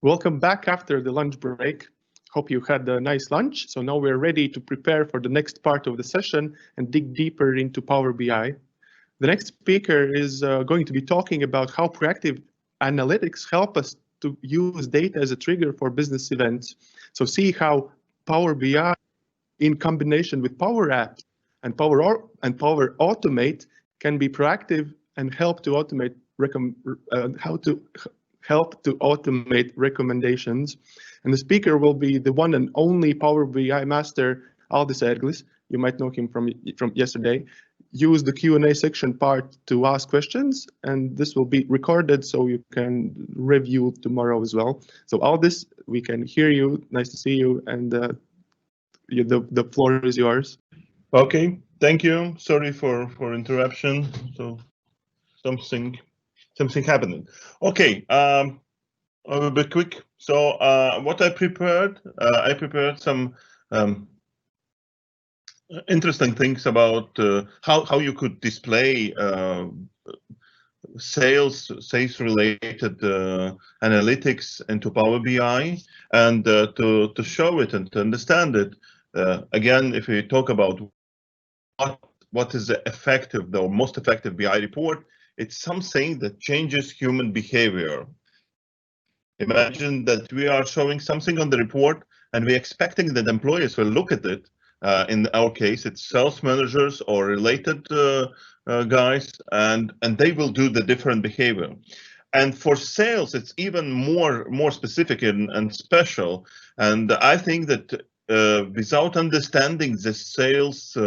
Welcome back after the lunch break. Hope you had a nice lunch. So now we're ready to prepare for the next part of the session and dig deeper into Power BI. The next speaker is going to be talking about how proactive analytics help us to use data as a trigger for business events. So see how Power BI in combination with Power Apps and Power Automate can be proactive and help to automate recommendations. And the speaker will be the one and only Power BI master, Aldis Erglis. You might know him from yesterday. Use the Q&A section part to ask questions, and this will be recorded so you can review tomorrow as well. So Aldis, we can hear you. Nice to see you, and the floor is yours. Okay, thank you. Sorry for interruption. So something happening. Okay, I will be quick. So what I prepared some interesting things about how you could display sales related analytics into Power BI, and to show it and to understand it. Again, if we talk about what is the most effective BI report, it's something that changes human behavior. Imagine that we are showing something on the report and we're expecting that employees will look at it. In our case, it's sales managers or related guys, and they will do the different behavior. And for sales, it's even more specific and special. And I think that without understanding the sales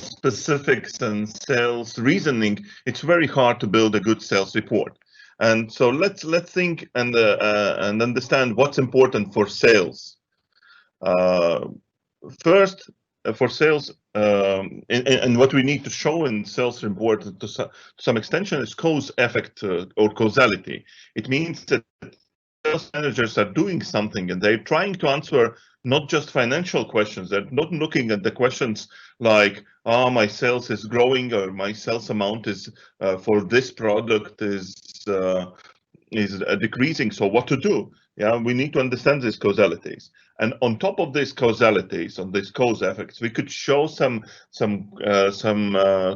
specifics and sales reasoning, it's very hard to build a good sales report. And so let's think and understand what's important for sales. First, for sales, and what we need to show in sales report to some extension is cause effect or causality. It means that sales managers are doing something and they're trying to answer not just financial questions. They're not looking at the questions like, oh, my sales is growing, or my sales amount is for this product is decreasing. So what to do? Yeah, we need to understand these causalities. And on top of these causalities, on these cause effects, we could show some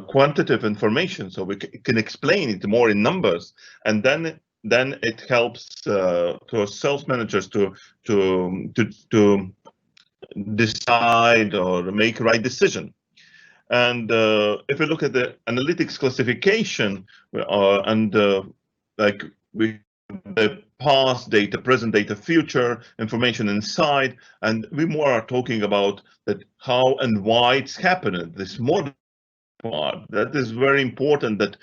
quantitative information, so we can explain it more in numbers, and then it helps to sales managers to decide or make right decision. And if we look at the analytics classification, like the past data, present data, future information inside, and we more are talking about that how and why it's happening. This model part, that is very important, that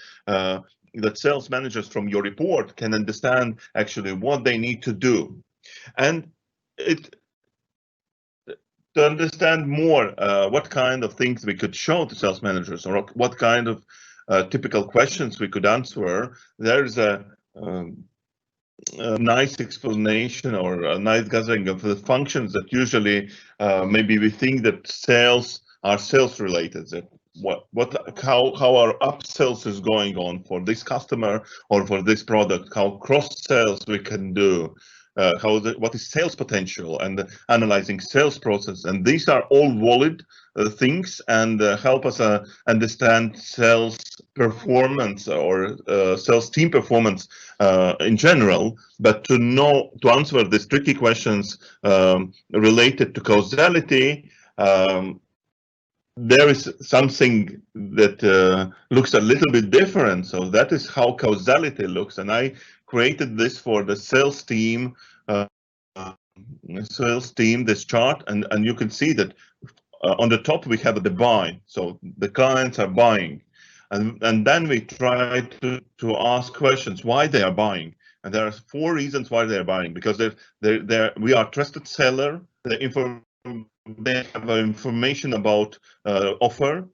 that sales managers from your report can understand actually what they need to do. And to understand more what kind of things we could show to sales managers, or what kind of typical questions we could answer, there's a nice explanation or a nice gathering of the functions that usually maybe we think that sales are sales related. That how our upsells is going on for this customer or for this product, how cross sales we can do, what is sales potential, and analyzing sales process. And these are all valid things, and help us understand sales performance or sales team performance in general. But to answer these tricky questions related to causality, there is something that looks a little bit different. So that is how causality looks, and I created this for the sales team, this chart, and you can see that on the top we have the buy, so the clients are buying, and then we try to ask questions why they are buying, and there are 4 reasons why they are buying. Because we are trusted seller, they have information about offer,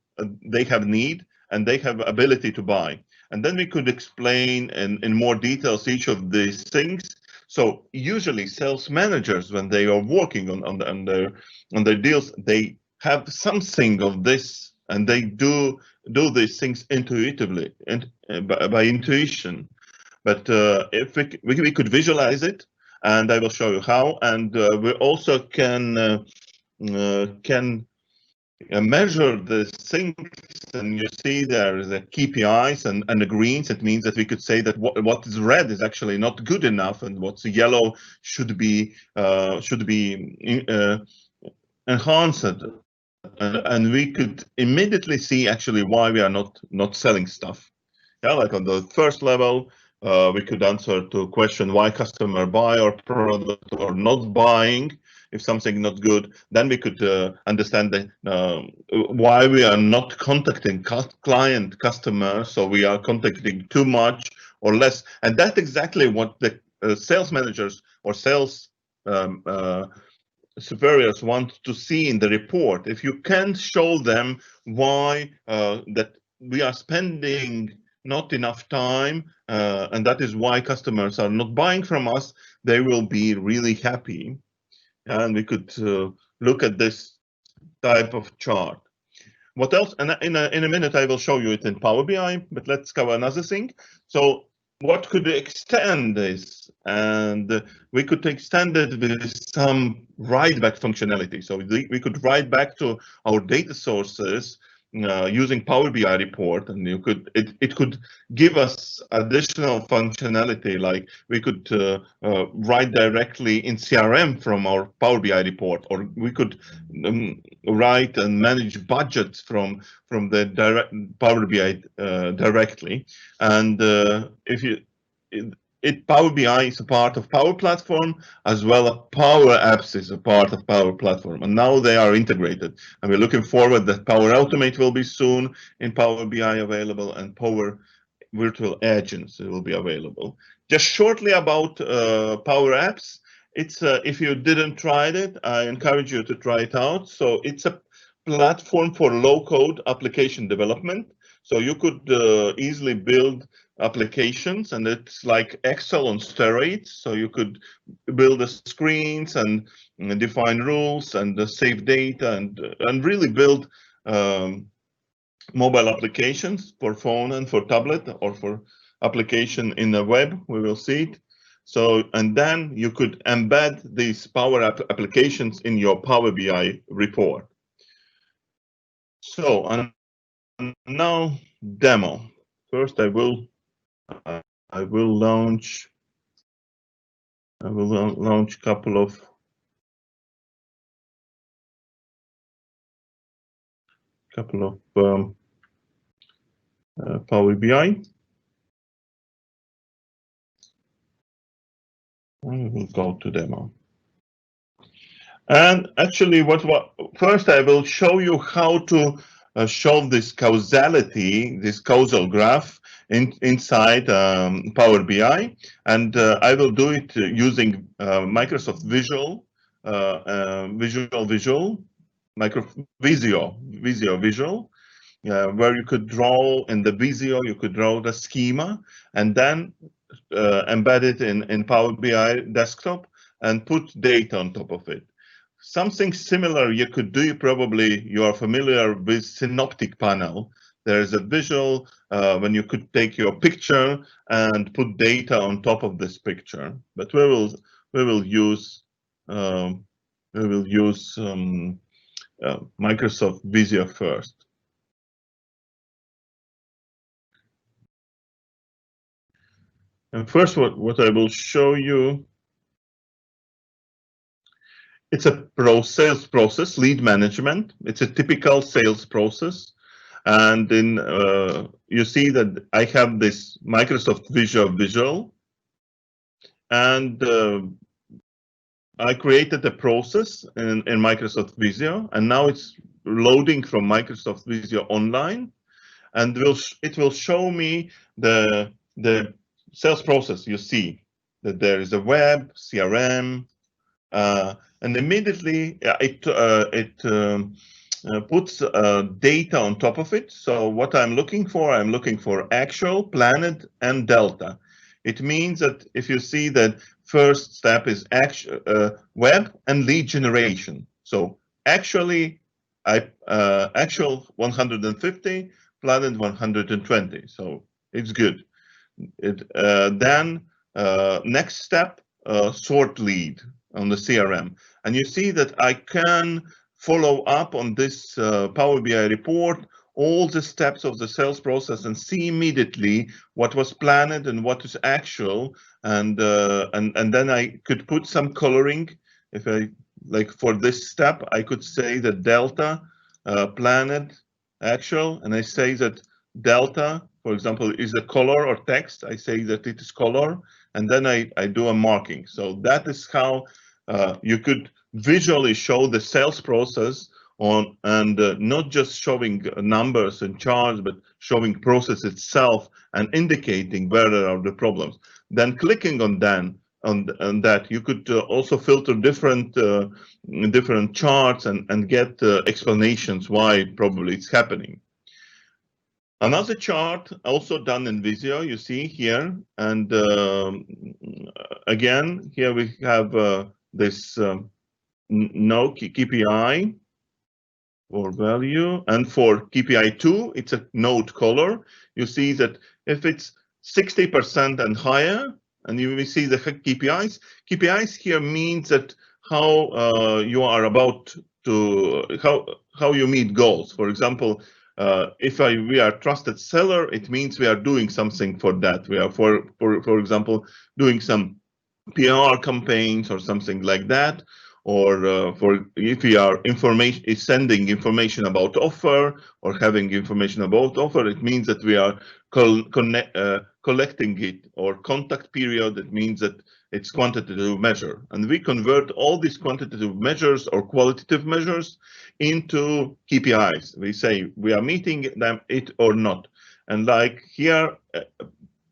they have need, and they have ability to buy. And then we could explain in more details each of these things. So usually sales managers, when they are working on their deals, they have something of this, and they do these things intuitively and by intuition. But if we could visualize it, and I will show you how. And we also can measure the things, and you see there the KPIs and the greens. It means that we could say that what is red is actually not good enough, and what's yellow should be enhanced. And we could immediately see actually why we are not selling stuff. Yeah, like on the first level, we could answer to a question why customer buy our product or not buying if something not good. Then we could understand why we are not contacting customers, so we are contacting too much or less. And that's exactly what the sales managers or sales superiors want to see in the report. If you can show them why that we are spending not enough time, and that is why customers are not buying from us, they will be really happy. And we could look at this type of chart. What else? And in a minute, I will show you it in Power BI, but let's cover another thing. So what could extend this? And we could extend it with some write back functionality. So we could write back to our data sources using Power BI report, and it could give us additional functionality, like we could write directly in CRM from our Power BI report, or we could write and manage budgets from the Power BI directly. And Power BI is a part of Power Platform, as well as Power Apps is a part of Power Platform, and now they are integrated. And we're looking forward that Power Automate will be soon in Power BI available, and Power Virtual Agents will be available. Just shortly about Power Apps. It's if you didn't try it, I encourage you to try it out. So it's a platform for low-code application development. So you could easily build applications, and it's like Excel on steroids. So you could build the screens and define rules and save data and really build mobile applications for phone and for tablet, or for application in the web. We will see it. So, and then you could embed these Power applications in your Power BI report. So, and now demo. First, I will launch couple of Power BI. I will go to demo. And actually, first I will show you how to show this causality, this causal graph inside Power BI, and I will do it using Microsoft Visual, Visio, where you could draw in the Visio, you could draw the schema, and then embed it in Power BI desktop and put data on top of it. Something similar you could do, probably you are familiar with Synoptic panel. There's a visual when you could take your picture and put data on top of this picture. But we will use Microsoft Visio first. And first, what I will show you, it's a sales process, lead management. It's a typical sales process. And in you see that I have this Microsoft Visual, and I created a process in Microsoft Visio, and now it's loading from Microsoft Visio Online, and it will show me the sales process. You see that there is a web, CRM, and immediately it puts data on top of it. So what I'm looking for actual, planned, and delta. It means that if you see that first step is web and lead generation. So actually, actual 150, planned 120. So it's good. then next step, sort lead on the CRM. And you see that I can follow up on this Power BI report, all the steps of the sales process, and see immediately what was planned and what is actual. And then I could put some coloring. If I like for this step, I could say that delta planned actual, and I say that delta, for example, is a color or text. I say that it is color, and then I do a marking. So that is how you could visually show the sales process on, and not just showing numbers and charts, but showing process itself and indicating where there are the problems. Then clicking on that, you could also filter different charts and get explanations why probably it's happening. Another chart also done in Visio, you see here, and again here we have this no KPI or value, and for KPI 2 it's a node color. You see that if it's 60% and higher, and you will see the KPIs. KPIs here means that how you are about to how you meet goals. For example, if we are trusted seller, it means we are doing something for that. We are for example doing some PR campaigns or something like that. Or for if we are sending information about offer or having information about offer, it means that we are collecting it, or contact period. It means that it's quantitative measure, and we convert all these quantitative measures or qualitative measures into KPIs. We say we are meeting them it or not, and like here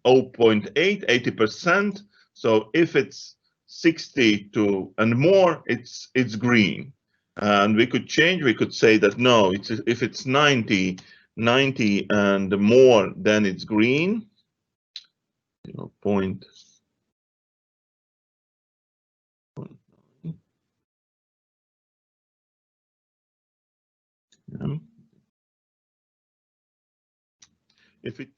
0.8, 80%. So if it's 60 and more, it's green, and we could change. We could say that no, if it's 90 and more, then it's green. 0.9. Yeah. If it's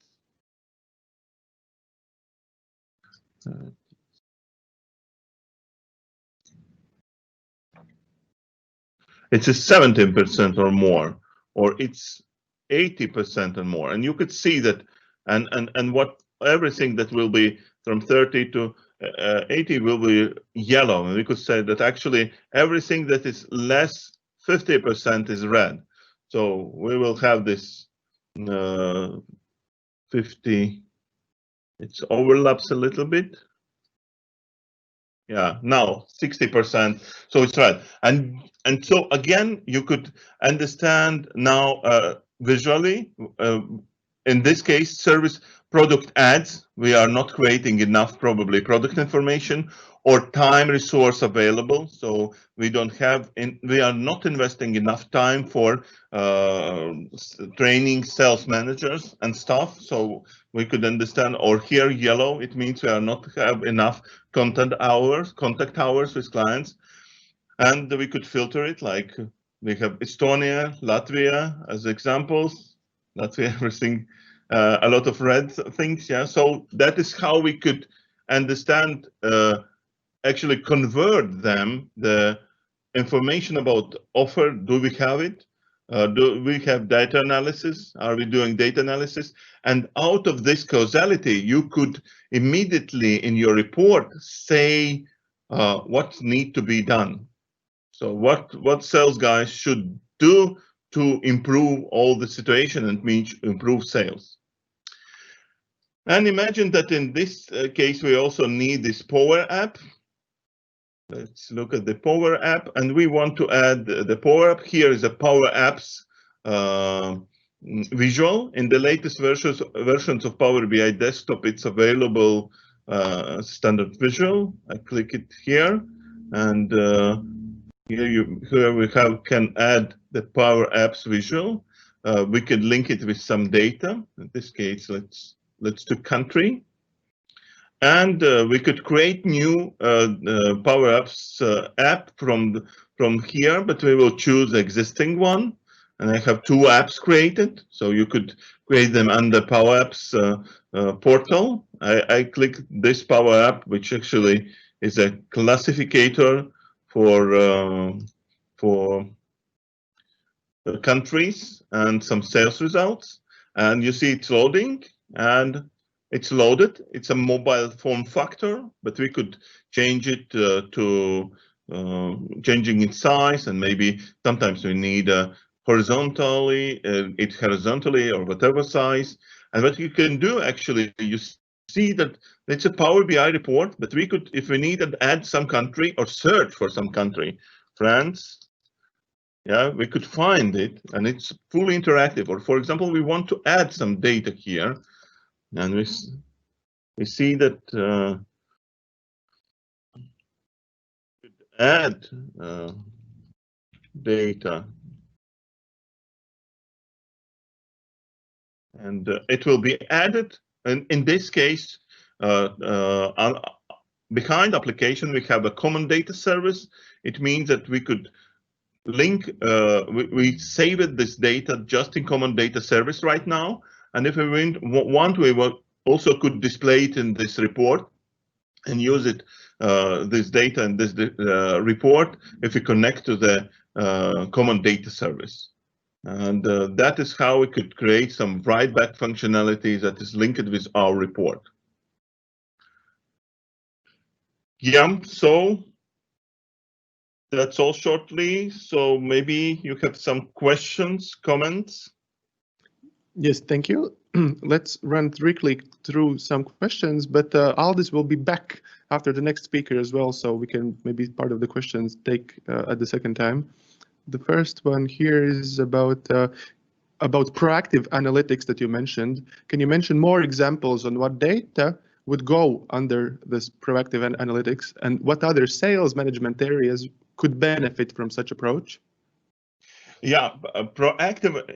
it's a 17% or more, or it's 80% and more, and you could see that, and what everything that will be from 30 to 80 will be yellow, and we could say that actually everything that is less 50% is red. So we will have this 50. It overlaps a little bit. Yeah, now 60%, so it's right. And so again, you could understand now visually, in this case, service product ads, we are not creating enough probably product information or time resource available. So we don't have, we are not investing enough time for training sales managers and stuff. So we could understand, or here yellow, it means we are not have enough contact hours with clients. And we could filter it, like we have Estonia, Latvia as examples. Latvia, everything, a lot of red things, yeah. So that is how we could understand, actually convert them, the information about offer. Do we have it? Do we have data analysis? Are we doing data analysis? And out of this causality, you could immediately in your report say what needs to be done. So what sales guys should do to improve all the situation and improve sales. And imagine that in this case, we also need this Power App. Let's look at the Power App, and we want to add the Power App. Here is a Power Apps visual. In the latest versions of Power BI Desktop, it's available standard visual. I click it here, and here we can add the Power Apps visual. We can link it with some data. In this case, let's do country. And we could create new Power Apps app from here, but we will choose the existing one. And I have two apps created, so you could create them under Power Apps portal I click this Power App, which actually is a classificator for countries and some sales results. And you see it's loading, and it's loaded. It's a mobile form factor, but we could change it to changing its size, and maybe sometimes we need horizontally or whatever size. And what you can do actually, you see that it's a Power BI report, but we could, if we needed, add some country or search for some country, France. Yeah, we could find it, and it's fully interactive. Or for example, we want to add some data here, and we see that add data, and it will be added. And in this case, behind application, we have a common data service. It means that we could link, we saved this data just in common data service right now. And if we want, we also could display it in this report and use it, this data and this report, if we connect to the common data service. And that is how we could create some write back functionality that is linked with our report. Yeah, so that's all shortly. So maybe you have some questions, comments? Yes, thank you. Let's run quickly through some questions, but Aldis will be back after the next speaker as well, so we can maybe part of the questions take at the second time. The first one here is about proactive analytics that you mentioned. Can you mention more examples on what data would go under this proactive analytics, and what other sales management areas could benefit from such approach? Yeah,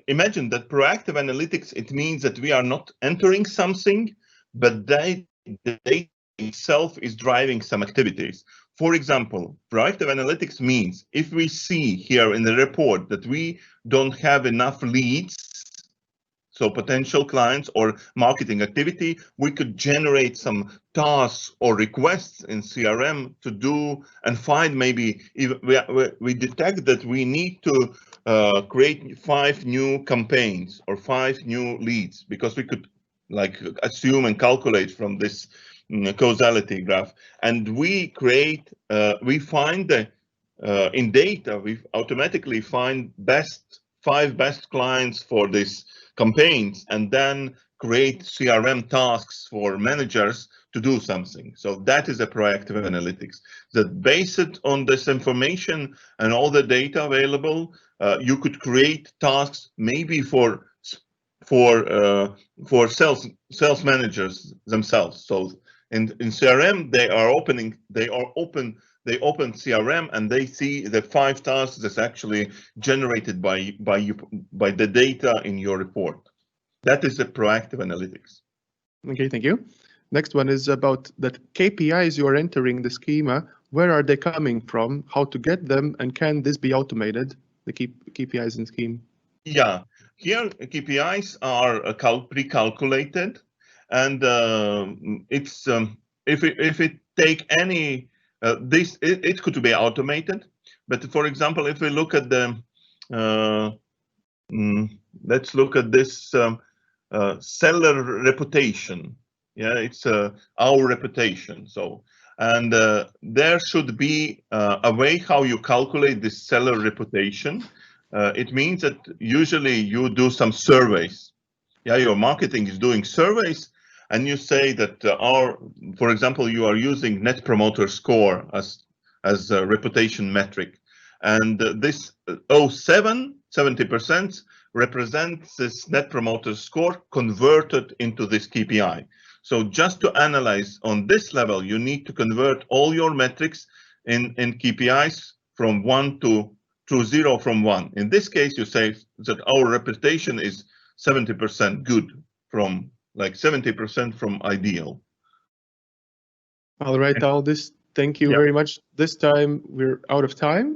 imagine that proactive analytics, it means that we are not entering something, but the data itself is driving some activities. For example, proactive analytics means if we see here in the report that we don't have enough leads, so potential clients or marketing activity, we could generate some tasks or requests in CRM to do and find, maybe we detect that we need to create 5 new campaigns or 5 new leads, because we could like assume and calculate from this causality graph. And we create, we find the, in data, we automatically find 5 best clients for this campaigns, and then create CRM tasks for managers to do something. So that is a proactive analytics that, based on this information and all the data available, you could create tasks maybe for sales managers themselves. So in CRM, they open CRM and they see the 5 tasks that's actually generated by the data in your report. That is the proactive analytics. Okay, thank you. Next one is about that KPIs you are entering the schema. Where are they coming from? How to get them? And can this be automated? The KPIs in scheme. Yeah, here KPIs are pre-calculated, and it's if it take any it could be automated. But for example, if we look at the let's look at this seller reputation. Yeah, it's our reputation. So, and there should be a way how you calculate this seller reputation. It means that usually you do some surveys. Yeah, your marketing is doing surveys, and you say that for example, you are using Net Promoter Score as a reputation metric, and this 70% represents this Net Promoter Score converted into this KPI. So just to analyze on this level, you need to convert all your metrics in KPIs from 1 to 0 from 1. In this case, you say that our reputation is 70% good, from like 70% from ideal. All right, Aldis, thank you very much. This time we're out of time.